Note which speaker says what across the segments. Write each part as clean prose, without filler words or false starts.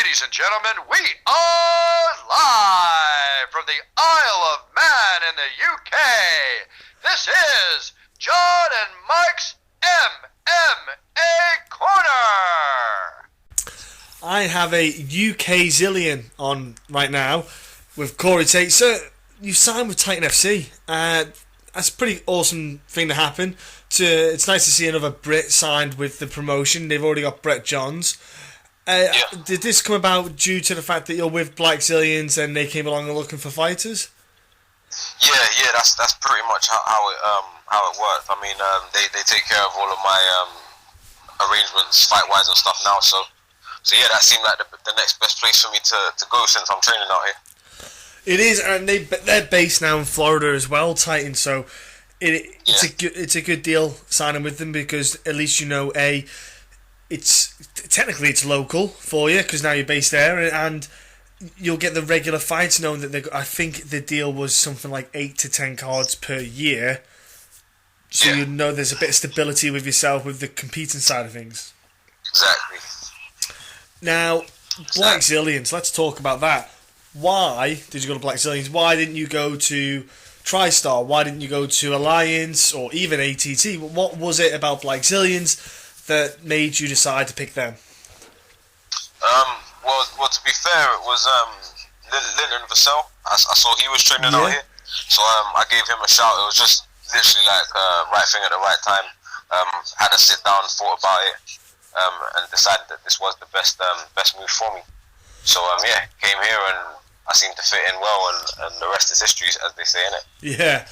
Speaker 1: Ladies and gentlemen, we are live from the Isle of Man in the UK. This is John and Mike's MMA Corner.
Speaker 2: I have a UK Zillion on right now with Cory Tait. So you signed with Titan FC. That's a pretty awesome thing to happen. It's nice to see another Brit signed with the promotion. They've already got Brett Johns. Did this come about due to the fact that you're with Blackzilians and they came along and looking for fighters?
Speaker 3: Yeah, that's pretty much how it worked. I mean, they take care of all of my arrangements, fight wise and stuff now. So yeah, that seemed like the next best place for me to go since I'm training out here.
Speaker 2: It is, and they're based now in Florida as well, Titan. So it's a good deal signing with them because at least you know it's local for you because now you're based there, and you'll get the regular fights knowing that I think the deal was something like 8 to 10 cards per year, so you know there's a bit of stability with yourself with the competing side of things.
Speaker 3: Exactly.
Speaker 2: Now, Blackzilians, let's talk about that. Why did you go to Blackzilians? Why didn't you go to TriStar? Why didn't you go to Alliance or even ATT? What was it about Blackzilians that made you decide to pick them?
Speaker 3: Well, to be fair, it was Linton Vassell. I saw he was training out here, so I gave him a shout. It was just literally like right thing at the right time. Had to sit down, thought about it, and decided that this was the best move for me. So came here and I seemed to fit in well, and the rest is history, as they say, innit?
Speaker 2: Yeah.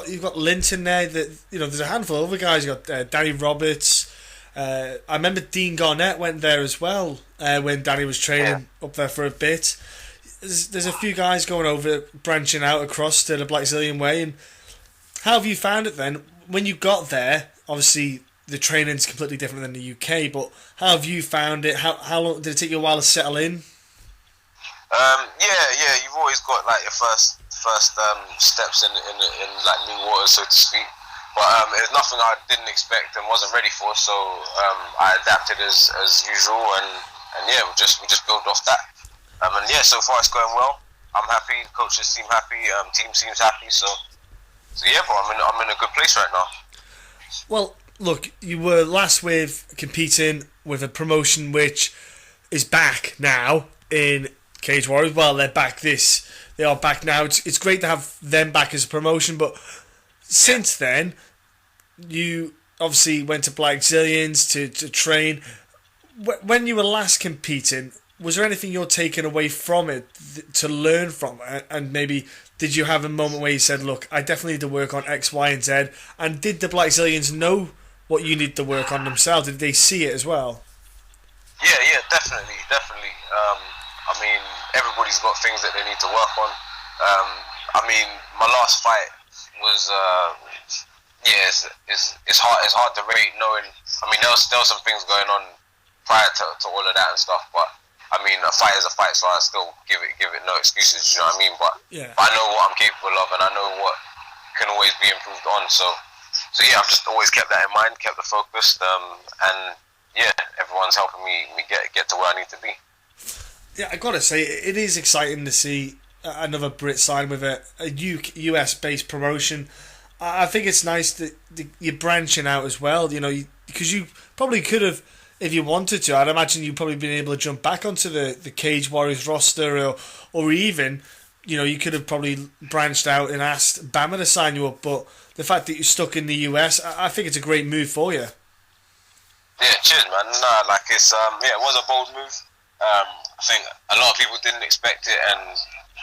Speaker 2: You've got Linton there. There's a handful of other guys. You've got Danny Roberts. I remember Dean Garnett went there as well when Danny was training up there for a bit. There's a few guys going over, branching out across to the Blackzilian way. And how have you found it then? When you got there, obviously the training's completely different than the UK, but how have you found it? How long did it take you a while to settle in?
Speaker 3: You've always got like your first steps in like new waters, so to speak. But it was nothing I didn't expect and wasn't ready for, so I adapted as usual, and we just built off that. So far it's going well. I'm happy. Coaches seem happy. Team seems happy. So but I'm in a good place right now. Well,
Speaker 2: look, you were last competing with a promotion which is back now in Cage Warriors. Well, they're back. They are back now. It's great to have them back as a promotion, but since then, you obviously went to Blackzilians to train. When you were last competing, was there anything you're taking away from it to learn from it? And maybe did you have a moment where you said, look, I definitely need to work on X, Y, and Z? And did the Blackzilians know what you need to work on themselves? Did they see it as well?
Speaker 3: Yeah, definitely. I mean, everybody's got things that they need to work on. My last fight was it's hard to rate, knowing. I mean, there was some things going on prior to all of that and stuff, but I mean, a fight is a fight, so I still give it no excuses. You know what I mean? But I know what I'm capable of, and I know what can always be improved on. So I've just always kept that in mind, kept the focus, and everyone's helping me get to where I need to be.
Speaker 2: Yeah, I gotta say, it is exciting to see another Brit sign with a US-based promotion. I think it's nice that you're branching out as well, because you probably could have, if you wanted to, I'd imagine you've probably been able to jump back onto the Cage Warriors roster, or even, you could have probably branched out and asked Bama to sign you up, but the fact that you're stuck in the US, I think it's a great move for you.
Speaker 3: Yeah, cheers, man. It was a bold move. I think a lot of people didn't expect it, and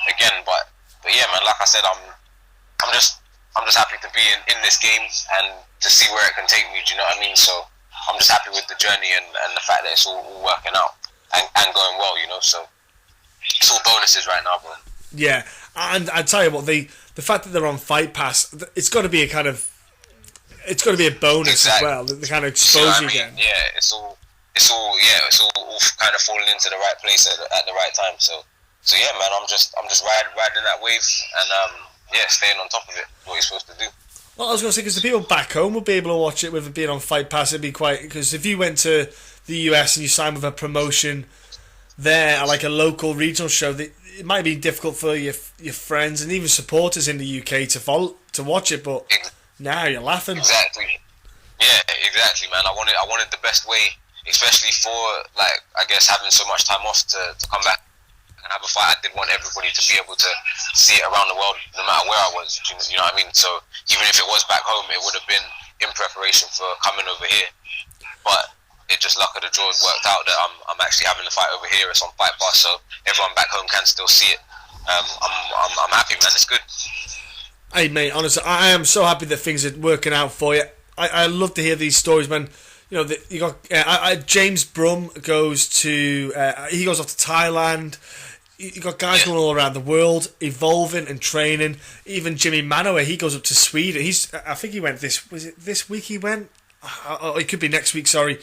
Speaker 3: again, but yeah, man. Like I said, I'm just happy to be in this game and to see where it can take me. Do you know what I mean? So I'm just happy with the journey and the fact that it's all working out and going well. So it's all bonuses right now, bro.
Speaker 2: Yeah, and I tell you what, the fact that they're on Fight Pass, it's got to be a bonus as well. The kind of exposure you get.
Speaker 3: Yeah, it's all kind of falling into the right place at the right time. So yeah, man, I'm just riding that wave and staying on top of it. What you're supposed to do.
Speaker 2: Well, I was going to say, because the people back home will be able to watch it with it being on Fight Pass. It'd be quite, because if you went to the US and you signed with a promotion there at like a local regional show, that it might be difficult for your friends and even supporters in the UK to watch it, but now you're laughing.
Speaker 3: Exactly. Yeah, exactly, man. I wanted the best way, especially for, like, I guess having so much time off to come back and have a fight. I did want everybody to be able to see it around the world, no matter where I was. You know what I mean? So even if it was back home, it would have been in preparation for coming over here. But it just, luck of the draw, worked out that I'm actually having the fight over here. It's on Fight Pass, so everyone back home can still see it. I'm happy, man. It's good.
Speaker 2: Hey, mate, honestly, I am so happy that things are working out for you. I love to hear these stories, man. You know, you got James Brum goes to he goes off to Thailand. You got guys going all around the world, evolving and training. Even Jimmy Manoa, he goes up to Sweden. I think he went this week? He went. It could be next week. Sorry,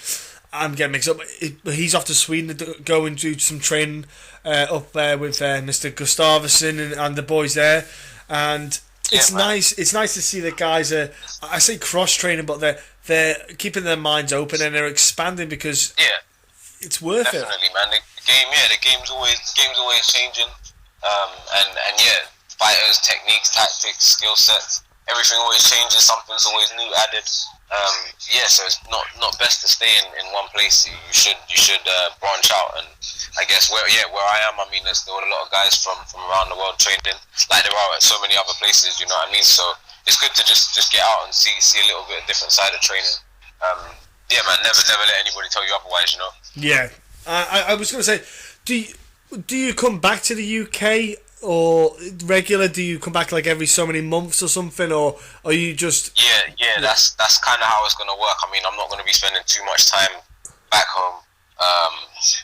Speaker 2: I'm getting mixed up. He's off to Sweden to go and do some training up there with Mr. Gustafsson and the boys there, and. It's nice. It's nice to see the guys are. I say cross training, but they're keeping their minds open and they're expanding because it's worth it.
Speaker 3: Definitely, man. The game's always changing. And fighters, techniques, tactics, skill sets, everything always changes. Something's always new added. So it's not best to stay in one place. You should branch out. And I guess where I am, I mean, there's still a lot of guys from around the world training, like there are at so many other places. You know what I mean? So it's good to just get out and see a little bit of different side of training. Man, never let anybody tell you otherwise. You know?
Speaker 2: Yeah, I was going to say, do you come back to the UK? Or regular? Do you come back like every so many months or something, or are you just?
Speaker 3: Yeah. That's kind of how it's gonna work. I mean, I'm not gonna be spending too much time back home,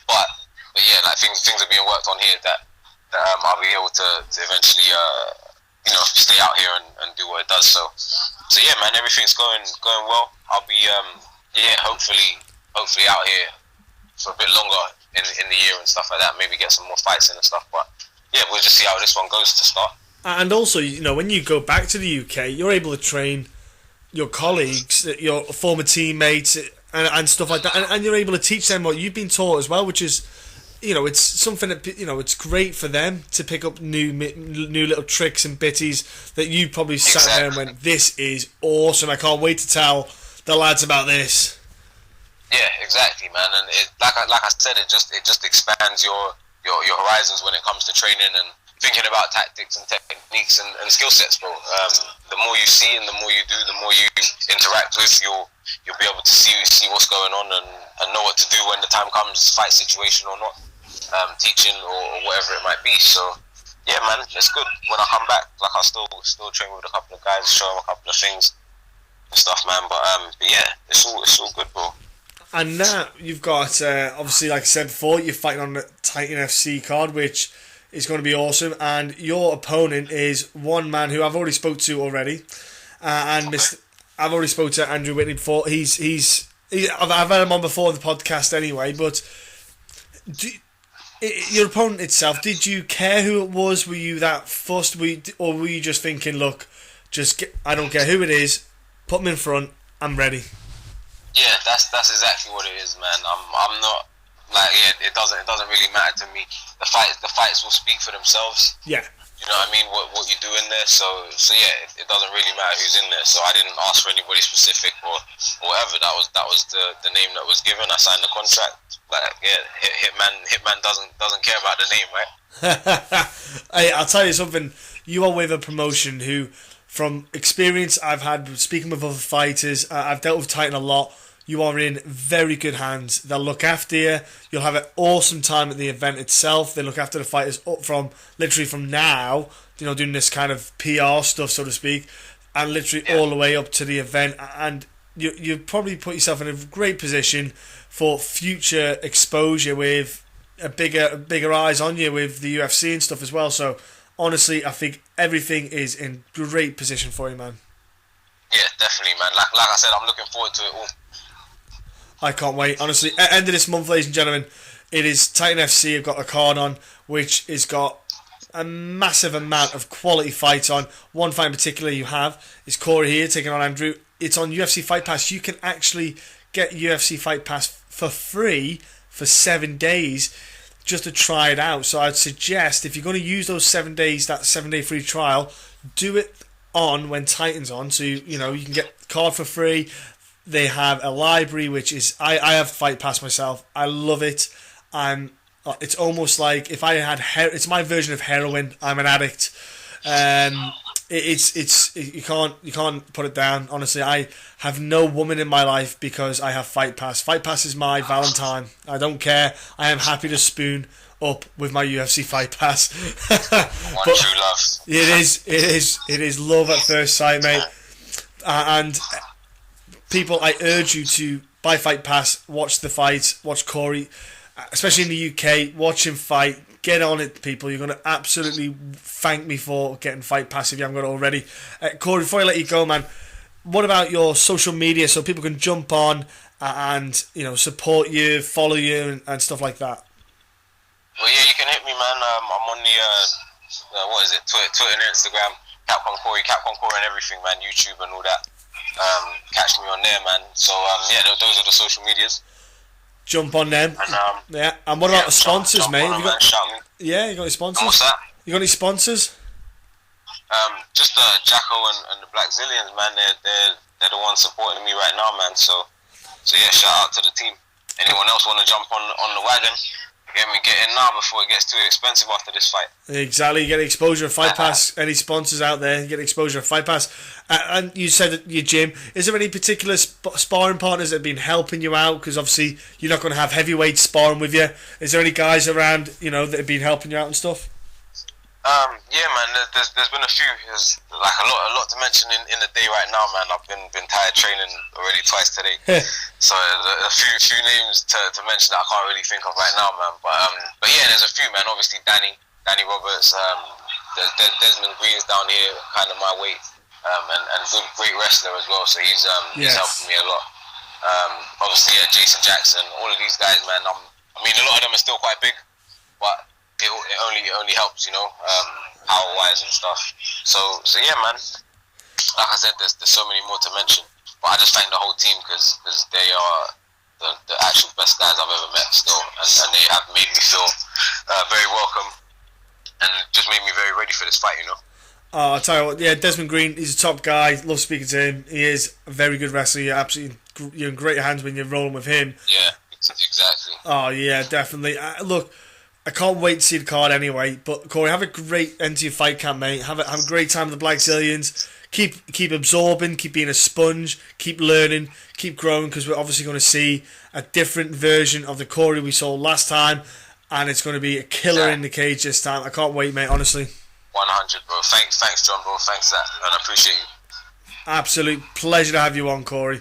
Speaker 3: but yeah, like things are being worked on here that I'll be able to eventually stay out here and do what it does. So yeah, man, everything's going well. I'll be hopefully out here for a bit longer in the year and stuff like that. Maybe get some more fights in and stuff, but. Yeah, we'll just see how this one goes to start.
Speaker 2: And also, you know, when you go back to the UK, you're able to train your colleagues, your former teammates, and stuff like that, and you're able to teach them what you've been taught as well, which is, you know, it's something that, you know, it's great for them to pick up new little tricks and bitties that you probably sat there and went, "This is awesome! I can't wait to tell the lads about this."
Speaker 3: Yeah, exactly, man. And like I said, it just expands your horizons when it comes to training and thinking about tactics and techniques and skill sets, bro. The more you see and the more you do, the more you interact with, you'll be able to see what's going on and know what to do when the time comes, fight situation or not, teaching or whatever it might be. So yeah, man, it's good. When I come back, like I'll still train with a couple of guys, show them a couple of things and stuff, man. But yeah, it's all good, bro.
Speaker 2: And now you've got, obviously, like I said before, you're fighting on the Titan FC card, which is going to be awesome. And your opponent is one man who I've already spoke to already, I've already spoke to Andrew Whitney before. I've had him on before the podcast anyway. But your opponent itself, did you care who it was? Were you that fussed, or were you just thinking, look, I don't care who it is, put him in front, I'm ready.
Speaker 3: Yeah, that's exactly what it is, man. I'm not it doesn't really matter to me. The fights will speak for themselves.
Speaker 2: Yeah.
Speaker 3: You know what I mean? What you do in there. So yeah, it doesn't really matter who's in there. So I didn't ask for anybody specific or whatever. That was the name that was given. I signed the contract. Like Hitman doesn't care about the name, right?
Speaker 2: Hey, I'll tell you something. You are with a promotion who, from experience I've had speaking with other fighters, I've dealt with Titan a lot. You are in very good hands. They'll look after you. You'll have an awesome time at the event itself. They look after the fighters up from now, you know, doing this kind of PR stuff, so to speak, and literally all the way up to the event. And you probably put yourself in a great position for future exposure with a bigger eyes on you with the UFC and stuff as well. So honestly, I think everything is in great position for you, man.
Speaker 3: Yeah, definitely, man. Like I said, I'm looking forward to it all.
Speaker 2: I can't wait. Honestly, at the end of this month, ladies and gentlemen, it is Titan FC. I've got a card on, which has got a massive amount of quality fights on. One fight in particular you have is Cory here taking on Andrew. It's on UFC FIght Pass. You can actually get UFC FIght Pass for free for 7 days. just to try it out. So I'd suggest if you're going to use those 7 days, that 7-day free trial, do it on when Titan's on. So you know you can get the card for free. They have a library which is I have Fight Pass myself. I love it. It's almost like if I had it's my version of heroin. I'm an addict. It's you can't put it down. Honestly, I have no woman in my life because I have Fight Pass. Fight Pass is my Valentine. I don't care. I am happy to spoon up with my UFC Fight Pass.
Speaker 3: One true love.
Speaker 2: It is love at first sight, mate. And people, I urge you to buy Fight Pass, watch the fights, watch Cory, especially in the UK. Watch him fight. Get on it, people. You're going to absolutely thank me for getting Fight Pass if you haven't got it already. Cory, before I let you go, man, what about your social media so people can jump on and support you, follow you, and stuff like that?
Speaker 3: Well, yeah, you can hit me, man. I'm on the Twitter and Instagram, Capcom Cory and everything, man. YouTube and all that. Catch me on there, man. So those are the social medias.
Speaker 2: Jump on them. And, and what about the sponsors, mate?
Speaker 3: You got
Speaker 2: any sponsors?
Speaker 3: What's that?
Speaker 2: You got any sponsors?
Speaker 3: Just Jacko and the Blackzilians, man. They're the ones supporting me right now, man. So yeah, shout out to the team. Anyone else want to jump on the wagon? Get in now before it gets too expensive after this fight.
Speaker 2: Exactly, you get exposure of Fight Pass. Any sponsors out there, you get exposure of Fight Pass. And you said at your gym, is there any particular sparring partners that have been helping you out? Because obviously you're not going to have heavyweights sparring with you. Is there any guys around, that have been helping you out and stuff?
Speaker 3: Yeah, man. There's been a few. There's like a lot to mention in the day right now, man. I've been tired training already twice today, so a few names to mention that I can't really think of right now, man. But yeah, there's a few, man. Obviously, Danny Roberts, there's Desmond Green's down here, kind of my weight, and great wrestler as well. So he's helping me a lot. Obviously, yeah, Jason Jackson, all of these guys, man. I mean, a lot of them are still quite big, but it only helps, power wise and stuff. So yeah, man. Like I said, there's so many more to mention, but I just thank the whole team because they are the actual best guys I've ever met still, and they have made me feel very welcome and just made me very ready for this fight.
Speaker 2: I'll tell you what, yeah, Desmond Green, he's a top guy. Love speaking to him. He is a very good wrestler. You're in great hands when you're rolling with him.
Speaker 3: Yeah, exactly.
Speaker 2: Oh yeah, definitely. Look, I can't wait to see the card anyway. But Cory, have a great end to your fight camp, mate. Have a great time with the Blackzilians. Keep absorbing, keep being a sponge, keep learning, keep growing, because we're obviously going to see a different version of the Cory we saw last time, and it's going to be a killer in the cage this time. I can't wait, mate, honestly.
Speaker 3: 100, bro. Thanks, John, bro. Thanks, and I appreciate you.
Speaker 2: Absolute pleasure to have you on, Cory.